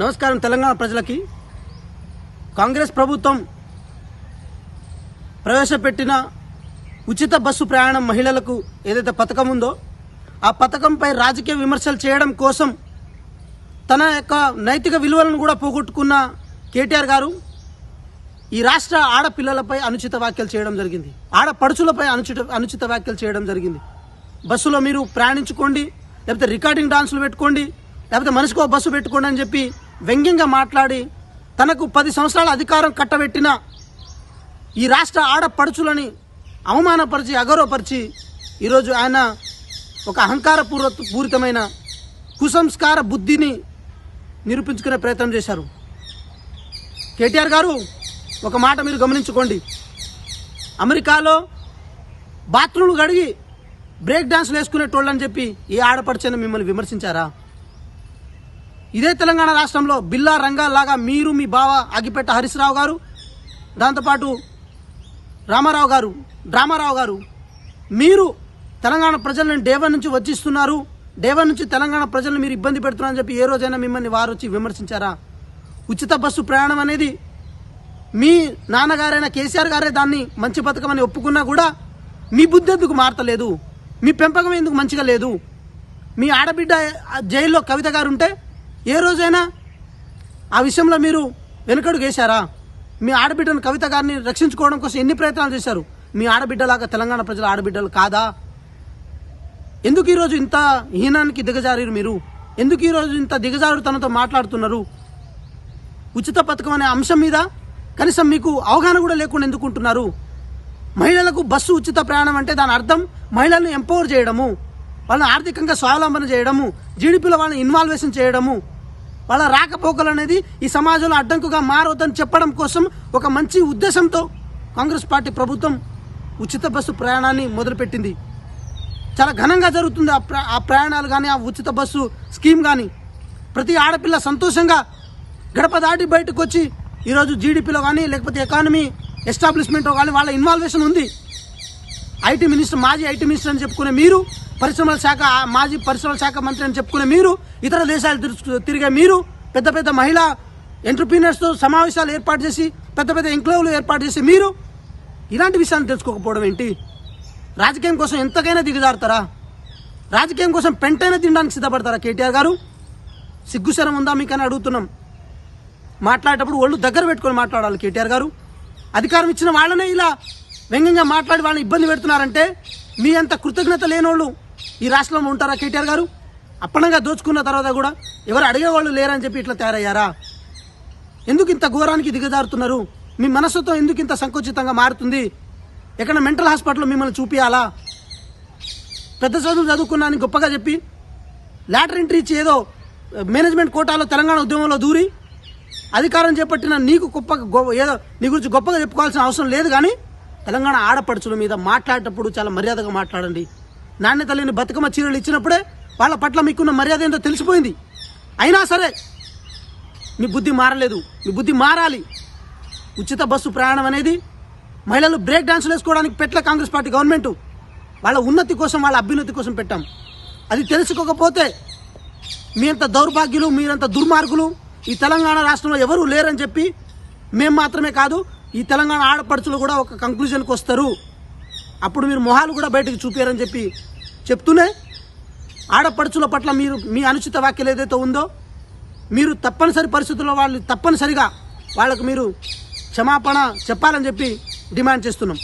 నమస్కారం. తెలంగాణ ప్రజలకి కాంగ్రెస్ ప్రభుత్వం ప్రవేశపెట్టిన ఉచిత బస్సు ప్రయాణం మహిళలకు ఏదైతే పథకం ఉందో ఆ పథకంపై రాజకీయ విమర్శలు చేయడం కోసం తన యొక్క నైతిక విలువలను కూడా పోగొట్టుకున్న కేటీఆర్ గారు ఈ రాష్ట్ర ఆడపిల్లలపై అనుచిత వ్యాఖ్యలు చేయడం జరిగింది. ఆడపడుచులపై అనుచిత వ్యాఖ్యలు చేయడం జరిగింది. బస్సులో మీరు ప్రయాణించుకోండి, లేకపోతే రికార్డింగ్ డాన్సులు పెట్టుకోండి, లేకపోతే మనిషికో బస్సు పెట్టుకోండి అని చెప్పి వ్యంగ్యంగా మాట్లాడి తనకు 10 సంవత్సరాల అధికారం కట్టబెట్టిన ఈ రాష్ట్ర ఆడపడుచులని అవమానపరిచి అగౌరవపరిచి ఈరోజు ఆయన ఒక పూరితమైన కుసంస్కార బుద్ధిని నిరూపించుకునే ప్రయత్నం చేశారు. కేటీఆర్ గారు ఒక మాట మీరు గమనించుకోండి. అమెరికాలో బాత్రూమ్లు కడిగి బ్రేక్ డాన్స్లు వేసుకునేటోళ్ళని చెప్పి ఈ ఆడపడిచని మిమ్మల్ని విమర్శించారా? ఇదే తెలంగాణ రాష్ట్రంలో బిల్లా రంగాల్లాగా మీరు, మీ బావ అగిపెట్ట హరీశ్రావు గారు, దాంతోపాటు డ్రామారావు గారు మీరు తెలంగాణ ప్రజలను డేవన్ నుంచి వచ్చిస్తున్నారు, డేవన్ నుంచి తెలంగాణ ప్రజలను మీరు ఇబ్బంది పెడుతున్నారని చెప్పి ఏ రోజైనా మిమ్మల్ని వారు వచ్చి విమర్శించారా? ఉచిత బస్సు ప్రయాణం అనేది మీ నాన్నగారైన కేసీఆర్ గారే దాన్ని మంచి పథకం అని ఒప్పుకున్నా కూడా మీ బుద్ధి ఎందుకు మారతలేదు? మీ పెంపకం ఎందుకు మంచిగా లేదు? మీ ఆడబిడ్డ జైల్లో కవిత గారు ఉంటే ఏ రోజైనా ఆ విషయంలో మీరు వెనుకడుగు వేశారా? మీ ఆడబిడ్డను కవిత గారిని రక్షించుకోవడం కోసం ఎన్ని ప్రయత్నాలు చేశారు? మీ ఆడబిడ్డలాగా తెలంగాణ ప్రజల ఆడబిడ్డలు కాదా? ఎందుకు ఈరోజు ఇంత హీనానికి దిగజారు? మీరు ఎందుకు ఈరోజు ఇంత దిగజారుతనంతో మాట్లాడుతున్నారు? ఉచిత పథకం అనే అంశం మీద కనీసం మీకు అవగాహన కూడా లేకుండా ఎందుకుంటున్నారు? మహిళలకు బస్సు ఉచిత ప్రయాణం అంటే దాని అర్థం మహిళలను ఎంపవర్ చేయడము, వాళ్ళని ఆర్థికంగా స్వావలంబన చేయడము, జీడిపిలో వాళ్ళని ఇన్వాల్వేషన్ చేయడము, వాళ్ళ రాకపోకలు అనేది ఈ సమాజంలో అడ్డంకుగా మారవద్దని చెప్పడం కోసం ఒక మంచి ఉద్దేశంతో కాంగ్రెస్ పార్టీ ప్రభుత్వం ఉచిత బస్సు ప్రయాణాన్ని మొదలుపెట్టింది. చాలా ఘనంగా జరుగుతుంది ఆ ప్రయాణాలు కానీ, ఆ ఉచిత బస్సు స్కీమ్ కానీ. ప్రతి ఆడపిల్ల సంతోషంగా గడప దాటి బయటకు వచ్చి ఈరోజు జీడిపిలో కానీ, లేకపోతే ఎకానమీ ఎస్టాబ్లిష్మెంట్లో కానీ వాళ్ళ ఇన్వాల్వేషన్ ఉంది. మాజీ ఐటీ మినిస్టర్ అని చెప్పుకునే మీరు, మాజీ పరిశ్రమల శాఖ మంత్రి అని చెప్పుకునే మీరు, ఇతర దేశాలు తిరిగే మీరు, పెద్ద పెద్ద మహిళా ఎంటర్ప్రీనర్స్తో సమావేశాలు ఏర్పాటు చేసి, పెద్ద పెద్ద ఎంక్లేవ్లు ఏర్పాటు చేసి మీరు ఇలాంటి విషయాన్ని తెలుసుకోకపోవడం ఏంటి? రాజకీయం కోసం ఎంతకైనా దిగజారుతారా? రాజకీయం కోసం పెంటైనా తినడానికి సిద్ధపడతారా? కేటీఆర్ గారు సిగ్గుశరం ఉందా మీకని అడుగుతున్నాం. మాట్లాడేటప్పుడు ఒళ్ళు దగ్గర పెట్టుకొని మాట్లాడాలి కేటీఆర్ గారు. అధికారం ఇచ్చిన వాళ్ళనే ఇలా వ్యంగ్యంగా మాట్లాడి వాళ్ళని ఇబ్బంది పెడుతున్నారంటే మీ అంత కృతజ్ఞత లేనోళ్ళు ఈ రాష్ట్రంలో ఉంటారా కేటీఆర్ గారు? అప్పనంగా దోచుకున్న తర్వాత కూడా ఎవరు అడిగేవాళ్ళు లేరని చెప్పి ఇట్లా తయారయ్యారా? ఎందుకు ఇంత ఘోరానికి దిగజారుతున్నారు? మీ మనసుతో ఎందుకు ఇంత సంకుచితంగా మారుతుంది? ఎక్కడ మెంటల్ హాస్పిటల్లో మిమ్మల్ని చూపియాలా? పెద్ద చదువులు చదువుకున్నాను గొప్పగా చెప్పి లాటరీ ఎంట్రీ ఇచ్చి ఏదో మేనేజ్మెంట్ కోటాలో తెలంగాణ ఉద్యమంలో దూరి అధికారం చేపట్టిన నీకు ఏదో నీ గురించి గొప్పగా చెప్పుకోవాల్సిన అవసరం లేదు. కానీ తెలంగాణ ఆడపడుచుల మీద మాట్లాడేటప్పుడు చాలా మర్యాదగా మాట్లాడండి. నాణ్యత లేని బతుకమ్మ చీరలు ఇచ్చినప్పుడే వాళ్ళ పట్ల మీకున్న మర్యాద ఏంటో తెలిసిపోయింది. అయినా సరే మీ బుద్ధి మారలేదు. మీ బుద్ధి మారాలి. ఉచిత బస్సు ప్రయాణం అనేది మహిళలు బ్రేక్ డాన్సులు వేసుకోవడానికి పెట్టలే కాంగ్రెస్ పార్టీ గవర్నమెంట్. వాళ్ళ ఉన్నతి కోసం, వాళ్ళ అభ్యున్నతి కోసం పెట్టాం. అది తెలుసుకోకపోతే మీ అంత దౌర్భాగ్యులు, మీరంత దుర్మార్గులు ఈ తెలంగాణ రాష్ట్రంలో ఎవరూ లేరని చెప్పి మేము మాత్రమే కాదు, ఈ తెలంగాణ ఆడపడుచులు కూడా ఒక కంక్లూజన్కి వస్తారు. అప్పుడు మీరు మొహాలు కూడా బయటకు చూపారని చెప్పి చెప్తూనే ఆడపడుచుల పట్ల మీరు మీ అనుచిత వ్యాఖ్యలు ఏదైతే ఉందో మీరు తప్పనిసరి పరిస్థితుల్లో వాళ్ళు తప్పనిసరిగా వాళ్ళకు మీరు క్షమాపణ చెప్పాలని చెప్పి డిమాండ్ చేస్తున్నాం.